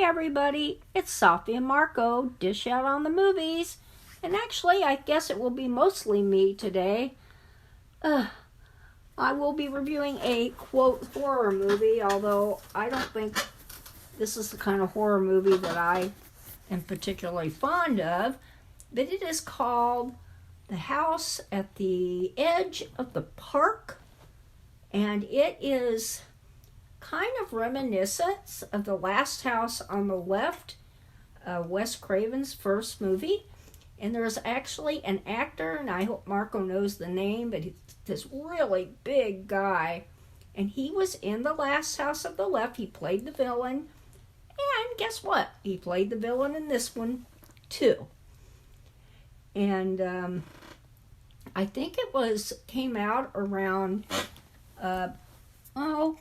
everybody, it's Safi and Marco, Dish Out on the Movies. And actually, I guess it will be mostly me today. I will be reviewing a, quote, horror movie, although I don't think this is the kind of horror movie that I am particularly fond of. But it is called The House at the Edge of the Park. And it is kind of reminiscent of The Last House on the Left, Wes Craven's first movie. And there's actually an actor, and I hope Marco knows the name, but he's this really big guy. And he was in The Last House on the Left. He played the villain. And guess what? He played the villain in this one, too. And I think it came out around,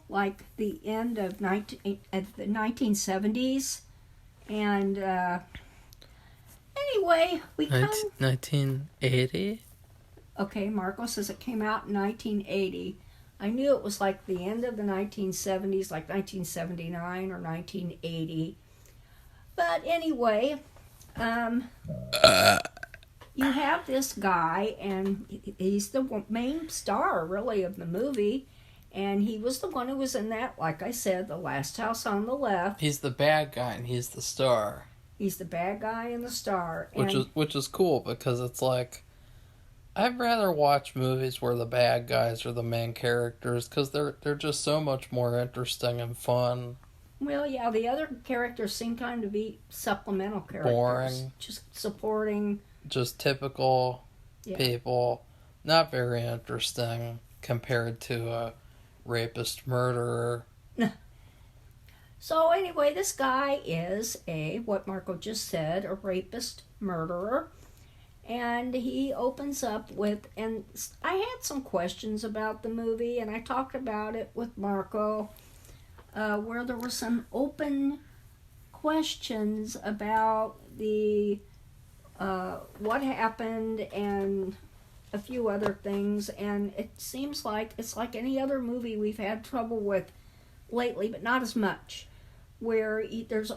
like the end of the 1970s. And anyway, we come... 1980? Okay, Marco says it came out in 1980. I knew it was like the end of the 1970s, like 1979 or 1980. But anyway, you have this guy, and he's the main star, really, of the movie. And he was the one who was in that, like I said, The Last House on the Left. He's the bad guy, and he's the star. He's the bad guy and the star. Which is cool, because it's like, I'd rather watch movies where the bad guys are the main characters, because they're just so much more interesting and fun. Well, yeah, the other characters seem kind of be supplemental characters. Boring. Just supporting. Just typical people. Not very interesting compared to a rapist murderer. So anyway, this guy is what Marco just said, a rapist murderer. And he opens up with, and I had some questions about the movie, and I talked about it with Marco, where there were some open questions about the what happened and a few other things. And it seems like it's like any other movie we've had trouble with lately, but not as much, where there's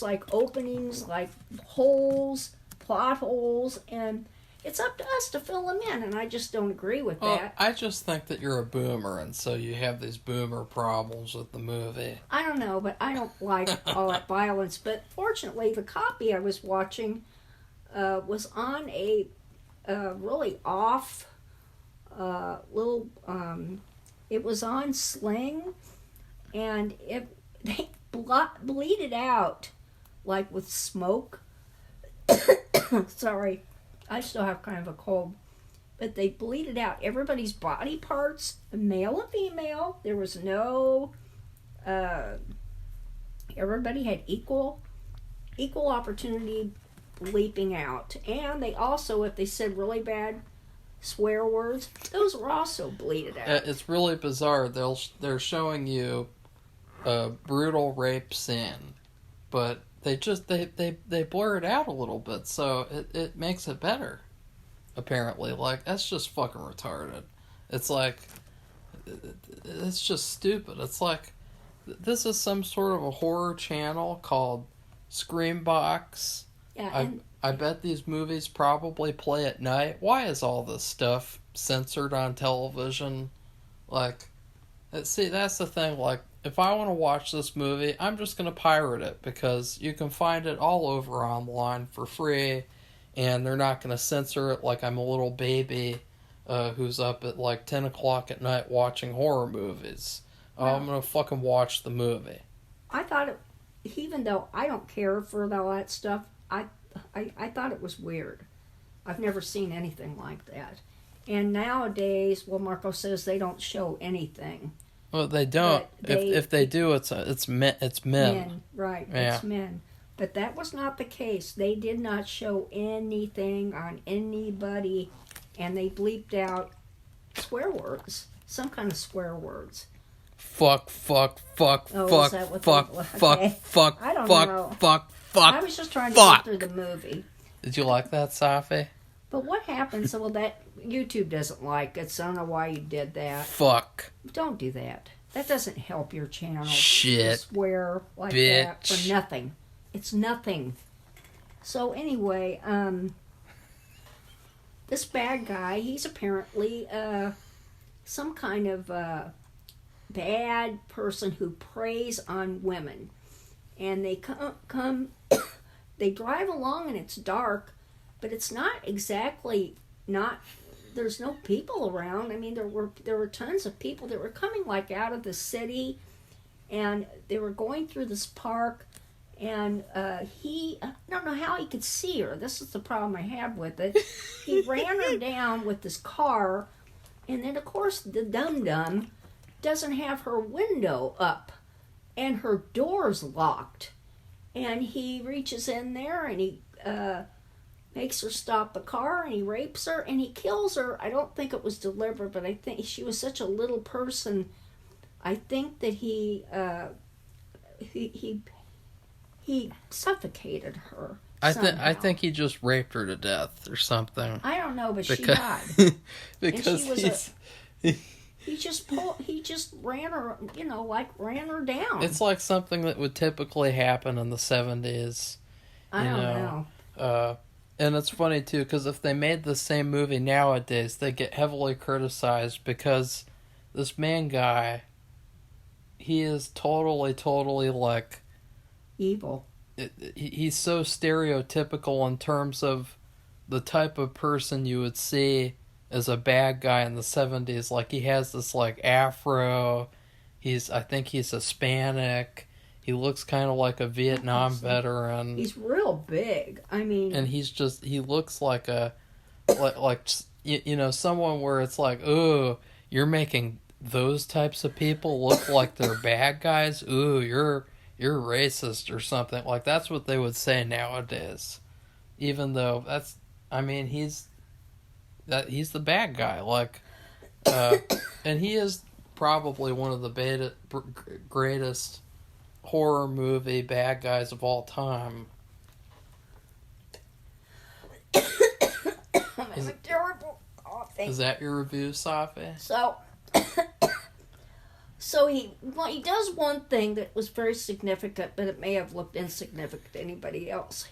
like openings, like holes, plot holes, and it's up to us to fill them in, and I just don't agree with that. I just think that you're a boomer, and so you have these boomer problems with the movie. I don't know, but I don't like all that violence. But fortunately, the copy I was watching was on a really off little... it was on Sling, and they bleed it out, like with smoke. Sorry, I still have kind of a cold. But they bleeded out everybody's body parts, male and female. There was no... everybody had equal opportunity leaping out. And they also, if they said really bad swear words, those were also bleeded out. It's really bizarre. They're showing you a brutal rape scene, but they blur it out a little bit, so it makes it better. Apparently, like, that's just fucking retarded. It's like, it's just stupid. It's like, this is some sort of a horror channel called Screambox. Yeah, I bet these movies probably play at night. Why is all this stuff censored on television? Like, see, that's the thing. Like, if I want to watch this movie, I'm just going to pirate it, because you can find it all over online for free, and they're not going to censor it like I'm a little baby who's up at like 10 o'clock at night watching horror movies. Well, I'm going to fucking watch the movie. I thought even though I don't care for all that stuff, I thought it was weird. I've never seen anything like that. And nowadays, well, Marco says they don't show anything. Well, they don't. If they do, it's men. Right, yeah. It's men. But that was not the case. They did not show anything on anybody, and they bleeped out swear words, some kind of swear words. Fuck. Oh, fuck. I don't know. Fuck. I was just trying to get through the movie. Did you like that, Safi? But what happens? Well, that YouTube doesn't like it, so I don't know why you did that. Fuck. Don't do that. That doesn't help your channel. Shit. To swear like Bitch. that for nothing. It's nothing. So anyway, this bad guy, he's apparently some kind of bad person who preys on women. And they come they drive along and it's dark, but it's not exactly there's no people around. I mean, there were tons of people that were coming like out of the city, and they were going through this park, and I don't know how he could see her. This is the problem I have with it. He ran her down with his car, and then of course the dum-dum doesn't have her window up, and her door's locked. And he reaches in there and he makes her stop the car, and he rapes her and he kills her. I don't think it was deliberate, but I think she was such a little person. I think that he suffocated her. I think he just raped her to death or something. I don't know, but she died. Because he just ran her, ran her down. It's like something that would typically happen in the 70s. I don't know. And it's funny, too, because if they made the same movie nowadays, they get heavily criticized because this main guy, he is totally, like... evil. He's so stereotypical in terms of the type of person you would see as a bad guy in the 70s. Like, he has this, like, afro. I think he's Hispanic. He looks kind of like a Vietnam veteran. He's real big. I mean... And he looks like someone where it's like, ooh, you're making those types of people look like they're bad guys? Ooh, you're racist or something. Like, that's what they would say nowadays. Even though he's the bad guy. Like, and he is probably one of the greatest horror movie bad guys of all time. That's a terrible coughing. Is that your review, Safi? So he does one thing that was very significant, but it may have looked insignificant to anybody else.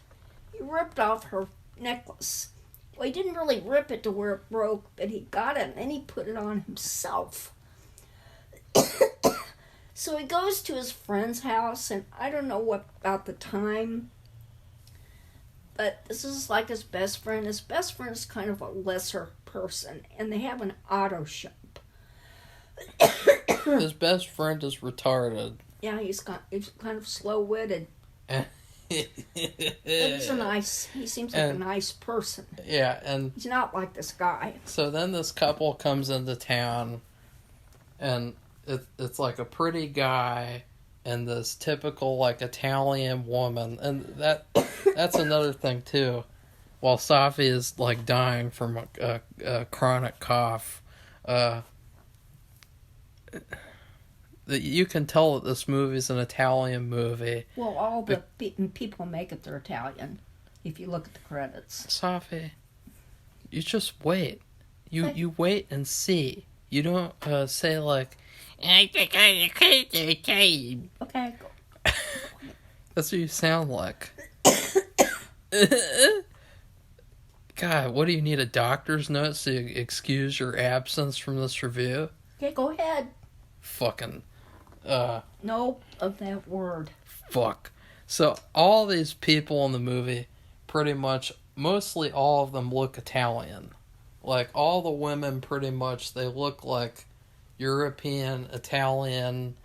He ripped off her necklace. Well, he didn't really rip it to where it broke, but he got it and then he put it on himself. So he goes to his friend's house, and I don't know what about the time, but this is like his best friend. His best friend is kind of a lesser person, and they have an auto shop. His best friend is retarded. Yeah, he's kind of slow-witted. He seems like a nice person. Yeah, and... he's not like this guy. So then this couple comes into town, and it's like a pretty guy and this typical, like, Italian woman. And that's another thing, too. While Safi is, like, dying from a chronic cough, you can tell that this movie's an Italian movie. Well, all the people make it, they're Italian, if you look at the credits. Safi, you just wait. You wait and see. You don't say, like, I think I'm Italian. Okay. That's what you sound like. God, what do you need, a doctor's note to excuse your absence from this review? Okay, go ahead. Fucking, No of that word. Fuck. So, all these people in the movie, pretty much, mostly all of them look Italian. Like, all the women, pretty much, they look like European, Italian.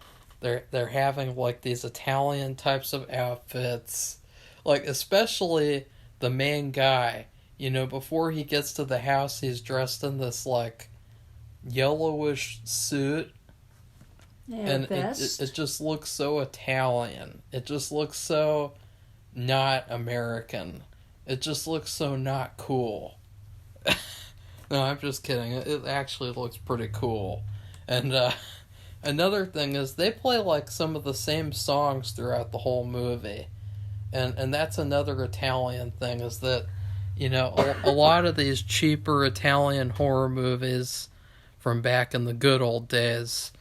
They're having, like, these Italian types of outfits. Like, especially the main guy. You know, before he gets to the house, he's dressed in this, like, yellowish suit. Yeah, and it just looks so Italian. It just looks so not American. It just looks so not cool. No, I'm just kidding. It actually looks pretty cool. And another thing is they play like some of the same songs throughout the whole movie. And that's another Italian thing, is that, you know, a lot of these cheaper Italian horror movies from back in the good old days,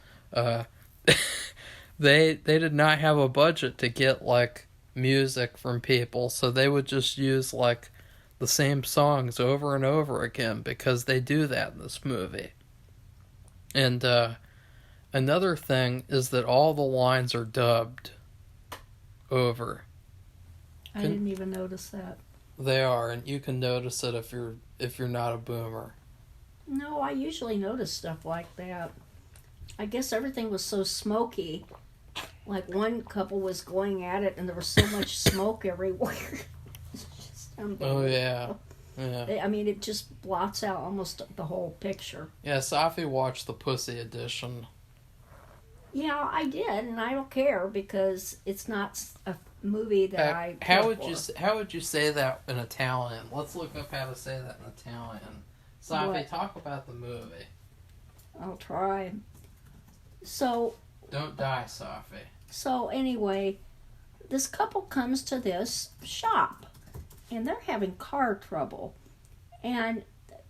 they did not have a budget to get like music from people, so they would just use like the same songs over and over again because they do that in this movie. And another thing is that all the lines are dubbed over. I didn't even notice that. They are, and you can notice it if you're not a boomer. No, I usually notice stuff like that. I guess everything was so smoky. Like one couple was going at it and there was so much smoke everywhere. It's just unbelievable. Oh, yeah. Yeah. I mean, it just blots out almost the whole picture. Yeah, Safi watched the Pussy edition. Yeah, I did, and I don't care because it's not a movie that I care how would for. how would you say that in Italian? Let's look up how to say that in Italian. Safi, What? talk about the movie. I'll try. So Don't die, Safi. So anyway, this couple comes to this shop, and they're having car trouble. And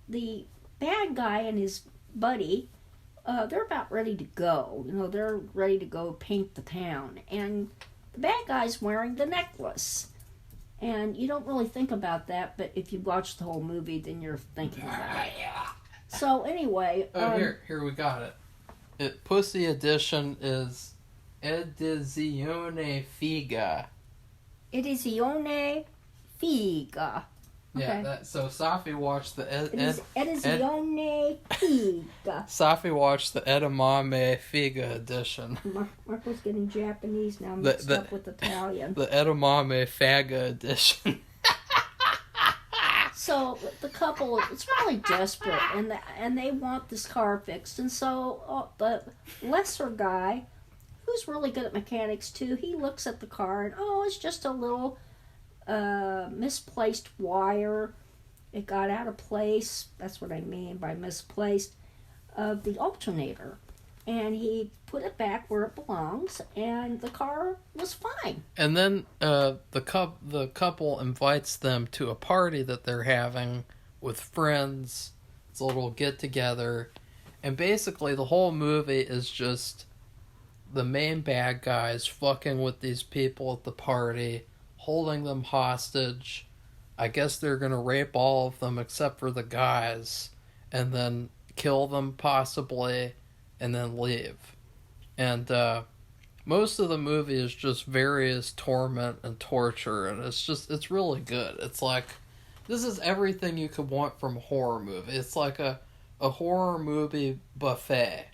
the bad guy and his buddy, they're about ready to go. You know, they're ready to go paint the town. And the bad guy's wearing the necklace. And you don't really think about that, but if you watch the whole movie, then you're thinking about it. So anyway... here we got it. Pussy edition is Edizione Figa. Edizione Figa. Okay. Yeah, so Safi watched the Edizione Figa. Safi watched the Edamame Figa edition. Marco's getting Japanese now, mixed up with Italian. The Edamame Faga edition. So the couple is really desperate, and they want this car fixed. And so the lesser guy, who's really good at mechanics too, he looks at the car and it's just a little misplaced wire. It got out of place. That's what I mean by misplaced, of the alternator. And he put it back where it belongs, and the car was fine. And then the couple invites them to a party that they're having with friends. It's a little get together, and basically the whole movie is just the main bad guys fucking with these people at the party, holding them hostage. I guess they're gonna rape all of them except for the guys, and then kill them possibly, and then leave. And most of the movie is just various torment and torture, and it's really good. It's like, this is everything you could want from a horror movie. It's like a horror movie buffet.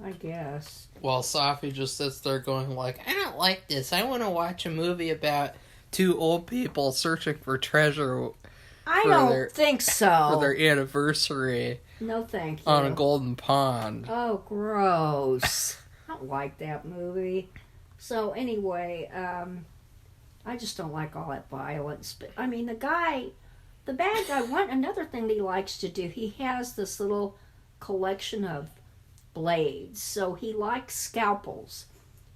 I guess. While Safi just sits there going like, I don't like this. I want to watch a movie about two old people searching for treasure. I don't think so. For their anniversary. No, thank you. On a golden pond. Oh, gross. I don't like that movie. So anyway, I just don't like all that violence. But I mean, the bad guy, another thing that he likes to do, he has this little collection of blades. So he likes scalpels.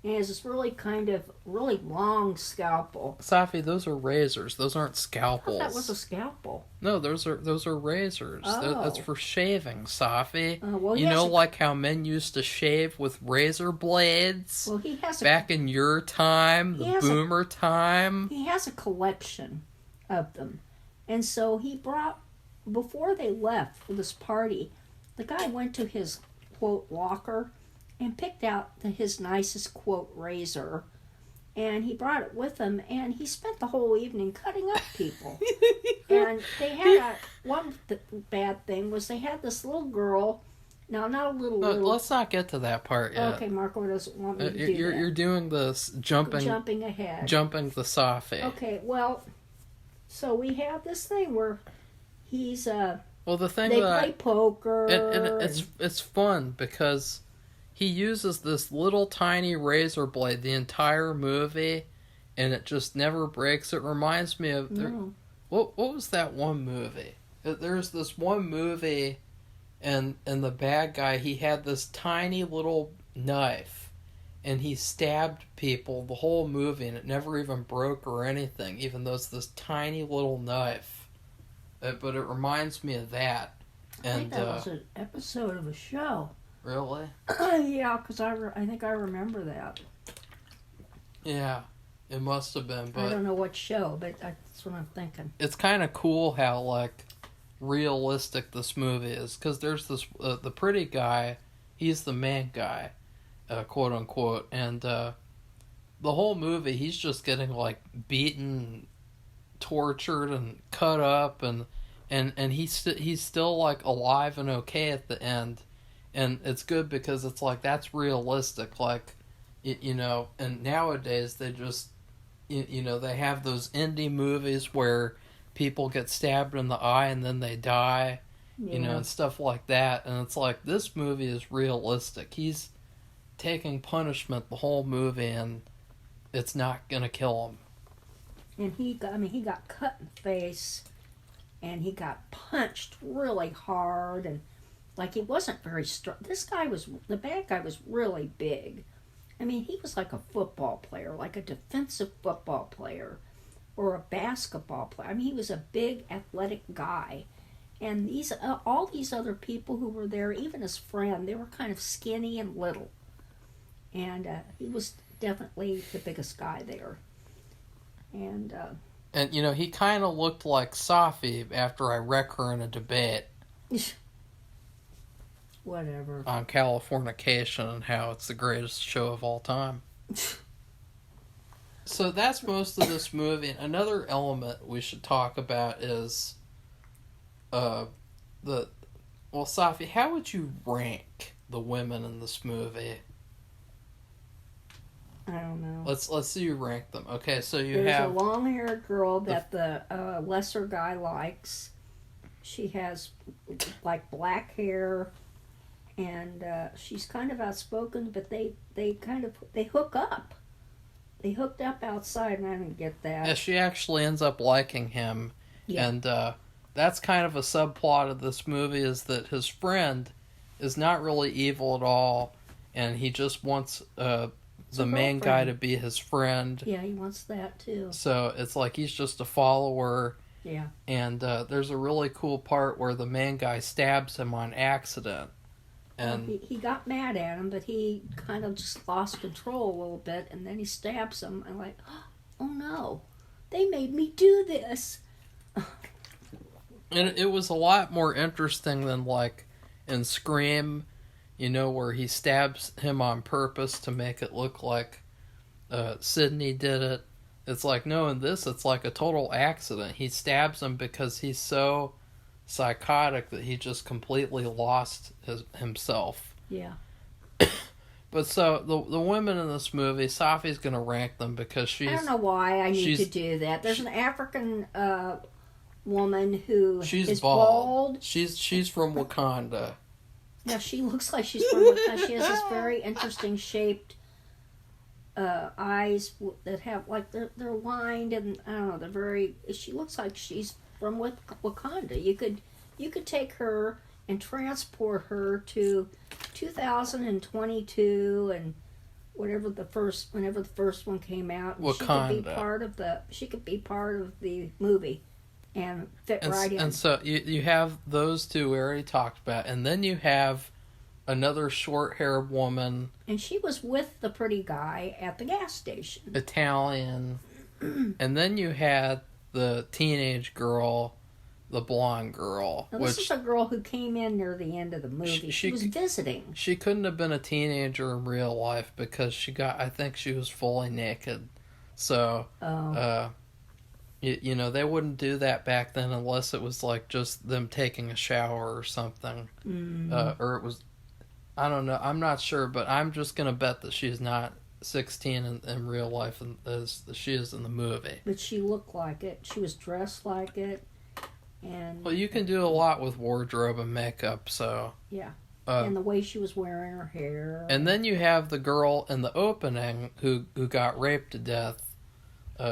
He has this really long scalpel. Safi, those are razors. Those aren't scalpels. I thought that was a scalpel. No, those are razors. Oh. That's for shaving, Safi. Well, you know, like how men used to shave with razor blades? Well, he has back in your time, the boomer time. He has a collection of them. And so he brought, before they left for this party, the guy went to his, quote, locker and picked out his nicest, quote, razor. And he brought it with him, and he spent the whole evening cutting up people. And they had one bad thing was they had this little girl. Now, not a little. Let's not get to that part yet. Okay, Marco doesn't want me to do that. You're doing this jumping ahead. Jumping the Safi. Okay, well, so we have this thing where he's well, the thing they play poker. It's fun because he uses this little tiny razor blade the entire movie, and it just never breaks. It reminds me of what was that one movie? There's this one movie, and the bad guy, he had this tiny little knife, and he stabbed people the whole movie, and it never even broke or anything, even though it's this tiny little knife. But it reminds me of that. I think that was an episode of a show. Really? Yeah, because I think I remember that. Yeah, it must have been, I but don't know what show, but that's what I'm thinking. it's kind of cool how, like, realistic this movie is, because there's this, the pretty guy, he's the main guy, quote unquote, and the whole movie he's just getting, like, beaten, tortured, and cut up, and he's still, like, alive and okay at the end. And it's good because it's like, that's realistic, like, you know. And nowadays they just, you know, they have those indie movies where people get stabbed in the eye and then they die, Yeah. you know, and stuff like that. And it's like, this movie is realistic. He's taking punishment the whole movie, and it's not gonna kill him. And he got cut in the face, and he got punched really hard, and like, he wasn't very strong. The bad guy was really big. I mean, he was like a football player, like a defensive football player or a basketball player. I mean, he was a big athletic guy. And all these other people who were there, even his friend, they were kind of skinny and little. And he was definitely the biggest guy there. And you know, he kind of looked like Safi after I wreck her in a debate whatever. on Californication and how it's the greatest show of all time. So that's most of this movie. Another element we should talk about is Safi, how would you rank the women in this movie? I don't know. Let's see you rank them. Okay, so There's a long-haired girl that the lesser guy likes. She has like black hair, and she's kind of outspoken. But they hook up. They hooked up outside, and I didn't get that. Yeah, she actually ends up liking him, Yeah. and that's kind of a subplot of this movie, is that his friend is not really evil at all, and he just wants the main guy to be his friend. Yeah, he wants that too. So it's like he's just a follower. Yeah. And there's a really cool part where the main guy stabs him on accident. And well, he got mad at him, but he kind of just lost control a little bit, and then he stabs him, and like, oh no, they made me do this. And it was a lot more interesting than, like, in Scream, you know, where he stabs him on purpose to make it look like Sidney did it. It's like, no, in this, it's like a total accident. He stabs him because he's so psychotic that he just completely lost himself. Yeah. But so, the women in this movie, Safi's going to rank them because I don't know why I need to do that. There's an African woman who is bald. She's from Wakanda. Yeah, she looks like she's from Wakanda. She has this very interesting shaped eyes that have, like, they're lined, and I don't know, they're very. She looks like she's from Wakanda. You could take her and transport her to 2022 and whenever the first one came out. Wakanda. She could be part of the movie and fit right in. And so you have those two we already talked about, and then you have another short-haired woman, and she was with the pretty guy at the gas station. Italian. And then you had the teenage girl, the blonde girl. Now, this is a girl who came in near the end of the movie. She was visiting. She couldn't have been a teenager in real life because I think she was fully naked. So, you know, they wouldn't do that back then unless it was like just them taking a shower or something. Or it was, I don't know, I'm not sure, but I'm just going to bet that she's not 16 in real life as she is in the movie. But she looked like it. She was dressed like it. And well, you can do a lot with wardrobe and makeup, so... Yeah. And the way she was wearing her hair. And then you have the girl in the opening who got raped to death.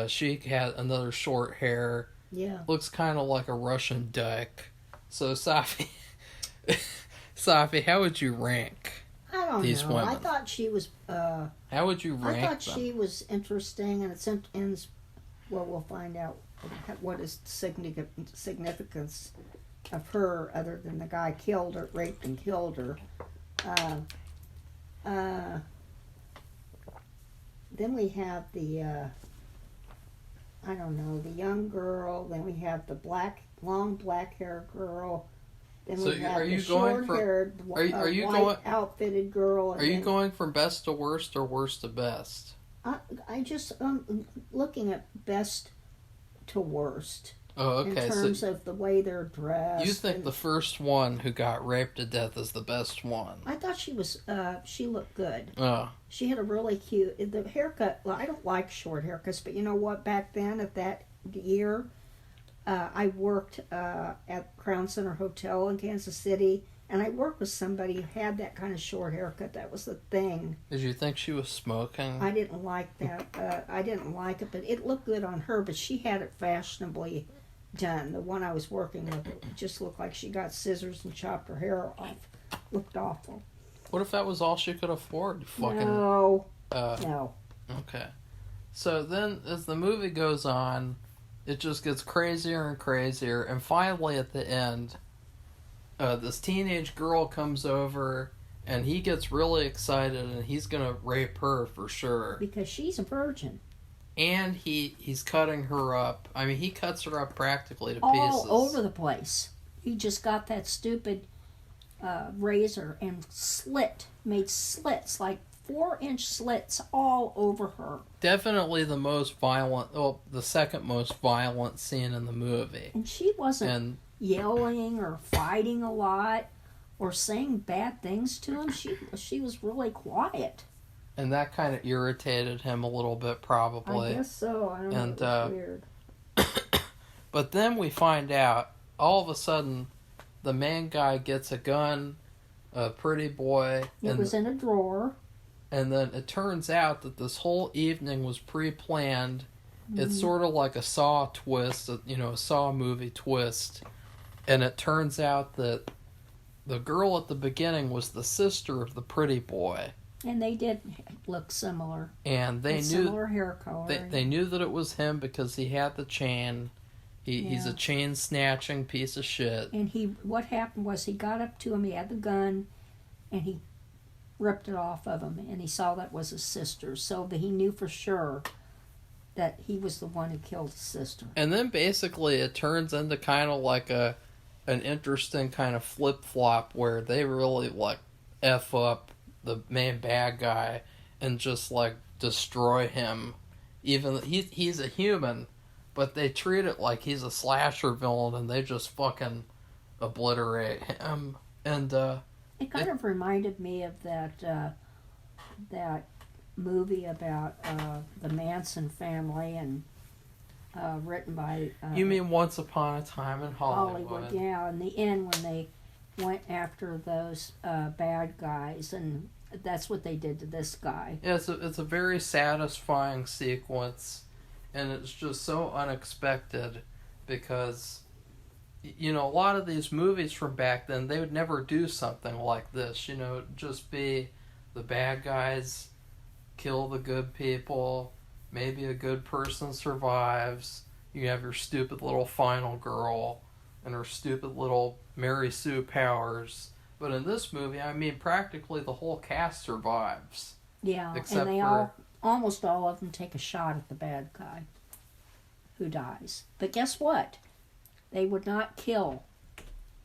She had another short hair. Yeah. Looks kind of like a Russian dyke. So, Safi, how would you rank these women? I thought she was... how would you rank them? I thought she was interesting, and well, we'll find out what is the significance of her other than the guy raped and killed her. Uh, uh, then we have the, I don't know, the young girl. Then we have the long black hair girl. Then So we have are you the going short-haired, are you white going outfitted girl. Are you going from best to worst or worst to best? I just looking at best to worst. Oh, okay. In terms of the way they're dressed. You think the first one who got raped to death is the best one? I thought she looked good. Oh. She had a really cute, the haircut, well, I don't like short haircuts, but you know what, back then, at that year, I worked at Crown Center Hotel in Kansas City, and I worked with somebody who had that kind of short haircut. That was the thing. Did you think she was smoking? I didn't like that. I didn't like it, but it looked good on her, but she had it fashionably done. The one I was working with, it just looked like she got scissors and chopped her hair off. Looked awful. What if that was all she could afford? Fucking No. No. Okay. So then, as the movie goes on, it just gets crazier and crazier, and finally at the end, this teenage girl comes over, and he gets really excited, and he's gonna rape her for sure. Because she's a virgin. And he's cutting her up. I mean, he cuts her up practically to all pieces. All over the place. He just got that stupid razor and made slits, like 4-inch slits all over her. Definitely the most violent, the second most violent scene in the movie. And she wasn't yelling or fighting a lot or saying bad things to him. She was really quiet. And that kind of irritated him a little bit, probably. I guess so. I don't know. It was weird. But then we find out, all of a sudden, the main guy gets a gun, a pretty boy. It was in a drawer. And then it turns out that this whole evening was pre-planned. Mm-hmm. It's sort of like a Saw twist, a Saw movie twist. And it turns out that the girl at the beginning was the sister of the pretty boy. And they did look similar. And they knew similar hair color. They knew that it was him because he had the chain. He's a chain snatching piece of shit. And what happened was he got up to him. He had the gun, and he ripped it off of him. And he saw that was his sister, so that he knew for sure that he was the one who killed his sister. And then basically it turns into kind of like an interesting kind of flip flop where they really like f up the main bad guy and just like destroy him. Even he's a human, but they treat it like he's a slasher villain and they just fucking obliterate him. And it kind of reminded me of that movie about the Manson family and written by you mean Once Upon a Time in Hollywood? Yeah, in the end when they went after those bad guys, and that's what they did to this guy. Yeah, it's a very satisfying sequence, and it's just so unexpected because, a lot of these movies from back then, they would never do something like this, just be the bad guys kill the good people, maybe a good person survives, you have your stupid little final girl, and her stupid little Mary Sue powers. But in this movie, I mean, practically the whole cast survives. Yeah, except and almost all of them take a shot at the bad guy who dies. But guess what? They would not kill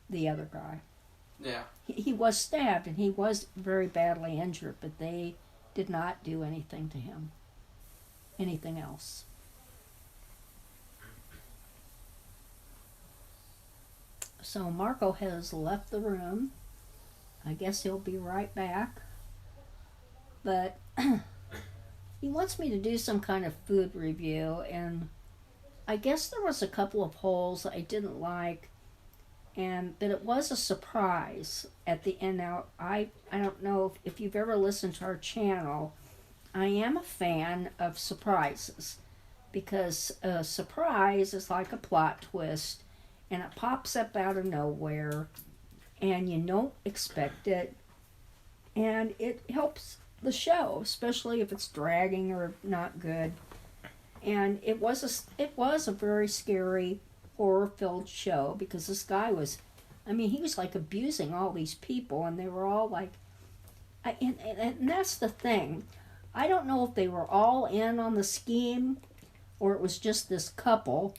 the other guy. Yeah. He was stabbed, and he was very badly injured, but they did not do anything to him. Anything else. So Marco has left the room. I guess he'll be right back. But he wants me to do some kind of food review, and I guess there was a couple of holes I didn't like, but it was a surprise at the end. Now, I don't know if you've ever listened to our channel. I am a fan of surprises because a surprise is like a plot twist, and it pops up out of nowhere, and you don't expect it, and it helps the show, especially if it's dragging or not good. And it was a very scary, horror-filled show because this guy was, he was like abusing all these people, and they were all like And that's the thing. I don't know if they were all in on the scheme or it was just this couple.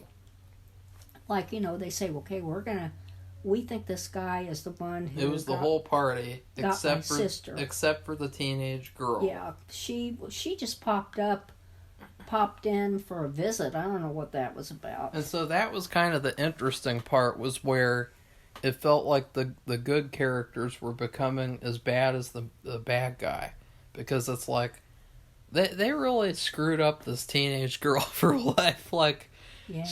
Like, they say, okay, we think this guy is the one who It was the whole party, got except my for sister. except for the teenage girl. Yeah, she just popped in for a visit. I don't know what that was about. And so that was kind of the interesting part, was where it felt like the good characters were becoming as bad as the bad guy, because it's like they really screwed up this teenage girl for life. Like, Yeah.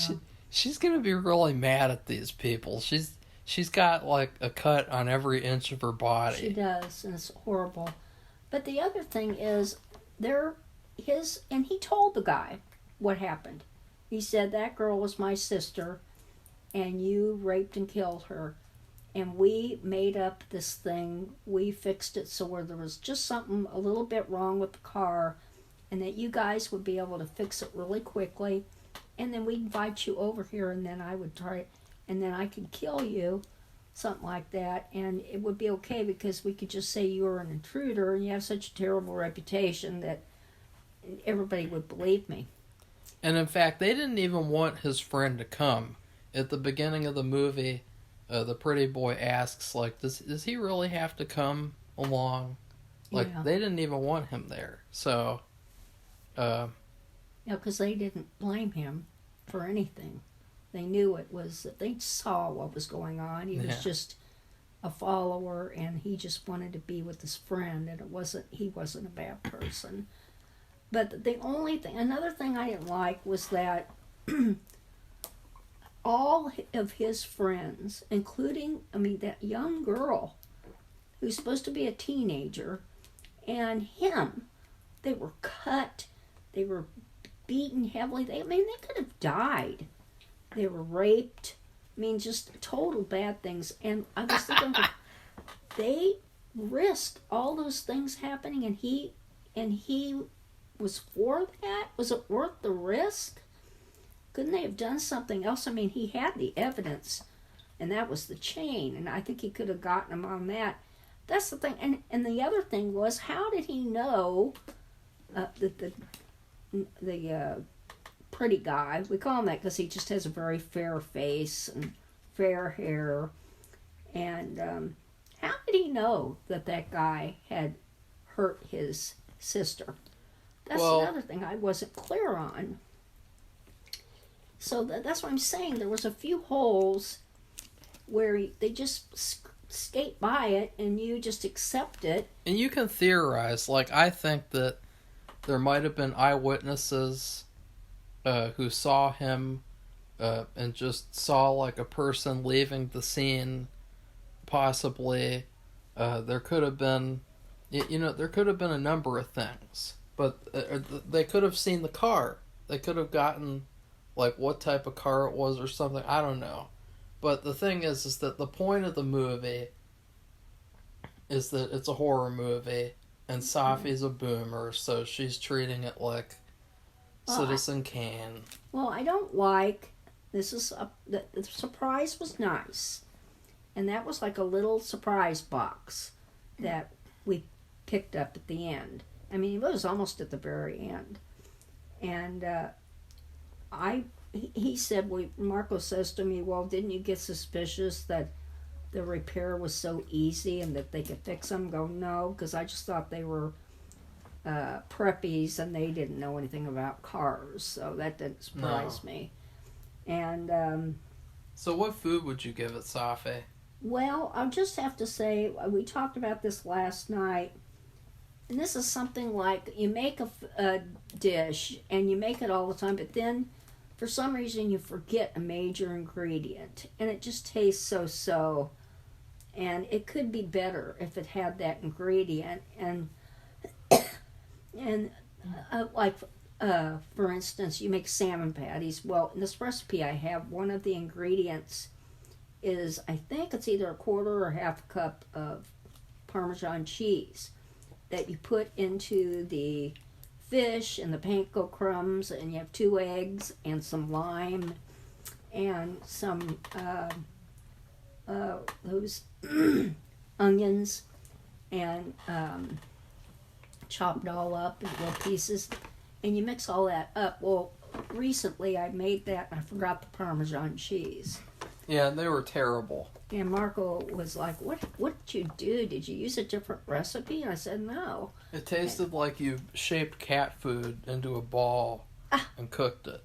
She's gonna be really mad at these people. She's got like a cut on every inch of her body. She does, and it's horrible. But the other thing is, and he told the guy what happened. He said, that girl was my sister, and you raped and killed her. And we made up this thing. We fixed it so where there was just something a little bit wrong with the car, and that you guys would be able to fix it really quickly. And then we'd invite you over here, and then I would try it, and then I could kill you, something like that, and it would be okay because we could just say you were an intruder and you have such a terrible reputation that everybody would believe me. And in fact, they didn't even want his friend to come. At the beginning of the movie, the pretty boy asks, like, does he really have to come along? Like, Yeah. They didn't even want him there. So, because they didn't blame him for anything. They knew they saw what was going on. He was just a follower, and he just wanted to be with his friend, and he wasn't a bad person. But another thing I didn't like was that all of his friends, including, that young girl who's supposed to be a teenager, and him, they were cut, they were beaten heavily. They could have died. They were raped. Just total bad things. And I was thinking, they risked all those things happening, and he was for that? Was it worth the risk? Couldn't they have done something else? He had the evidence, and that was the chain, and I think he could have gotten him on that. That's the thing. And the other thing was, how did he know that the pretty guy, we call him that because he just has a very fair face and fair hair, and how did he know that guy had hurt his sister? That's another thing I wasn't clear on. So that's what I'm saying. There was a few holes where they just skate by it, and you just accept it. And you can theorize. Like, I think that there might have been eyewitnesses who saw him and just saw like a person leaving the scene. Possibly, there could have been, there could have been a number of things. But they could have seen the car. They could have gotten like what type of car it was or something. I don't know. But the thing is that the point of the movie is that it's a horror movie, and Safi's a boomer, so she's treating it like Citizen Kane. Well, I don't like, the surprise was nice. And that was like a little surprise box that we picked up at the end. It was almost at the very end. And he said, Marco says to me, well, didn't you get suspicious that the repair was so easy and that they could fix them? Go, no, because I just thought they were preppies and they didn't know anything about cars, so that didn't surprise me. And so what food would you give it, Safi? Well, I'll just have to say, we talked about this last night, and this is something like you make a dish and you make it all the time, but then for some reason you forget a major ingredient and it just tastes so, and it could be better if it had that ingredient. And for instance, you make salmon patties. Well, in this recipe I have, one of the ingredients is, I think it's either a quarter or half a cup of Parmesan cheese that you put into the fish and the panko crumbs, and you have 2 eggs and some lime and some those onions, and chopped all up in little pieces, and you mix all that up. Well, recently I made that and I forgot the Parmesan cheese. Yeah, they were terrible. And Marco was like, what did you do? Did you use a different recipe? And I said, no. It tasted like you shaped cat food into a ball and cooked it.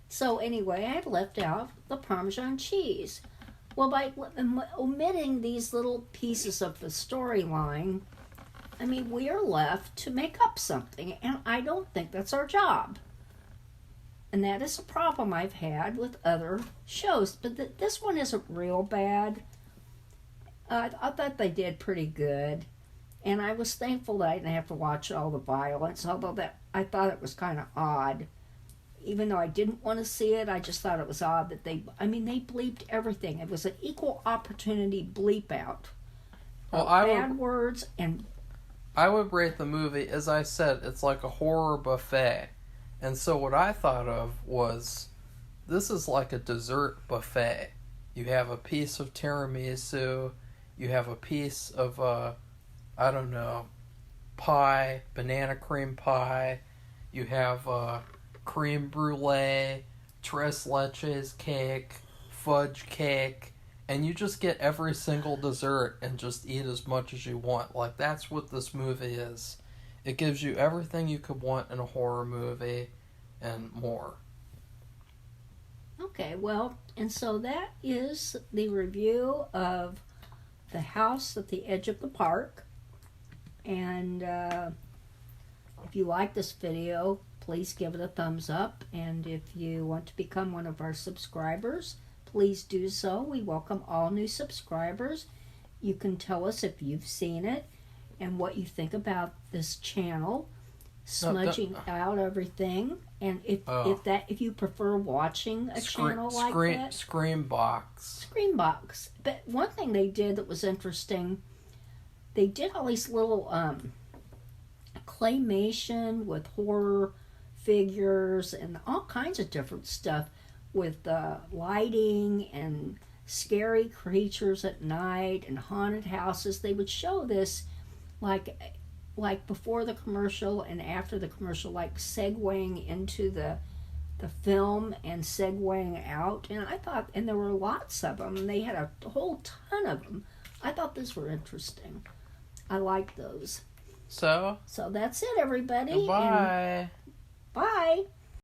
So anyway, I had left out the Parmesan cheese. Well, by omitting these little pieces of the storyline, I mean, we are left to make up something, and I don't think that's our job. And that is a problem I've had with other shows. But this one isn't real bad. I thought they did pretty good. And I was thankful that I didn't have to watch all the violence, although I thought it was kind of odd. Even though I didn't want to see it, I just thought it was odd that they bleeped everything. It was an equal opportunity bleep out. Well, bad words and... I would rate the movie, as I said, it's like a horror buffet. And so what I thought of was, this is like a dessert buffet. You have a piece of tiramisu, you have a piece of, pie, banana cream pie, you have cream brulee, tres leches cake, fudge cake, and you just get every single dessert and just eat as much as you want. Like, that's what this movie is. It gives you everything you could want in a horror movie and more. Okay, well, and so that is the review of The House at the Edge of the Park. And if you like this video, please give it a thumbs up. And if you want to become one of our subscribers, please do so. We welcome all new subscribers. You can tell us if you've seen it and what you think about this channel, smudging out everything, and if you prefer watching a channel like that. Screambox. But one thing they did that was interesting, they did all these little claymation with horror figures and all kinds of different stuff with lighting and scary creatures at night and haunted houses. They would show this like before the commercial and after the commercial, like segueing into the film and segueing out. And I thought, and there were lots of them, and they had a whole ton of them. I thought those were interesting. I liked those. So that's it, everybody. Goodbye. And bye.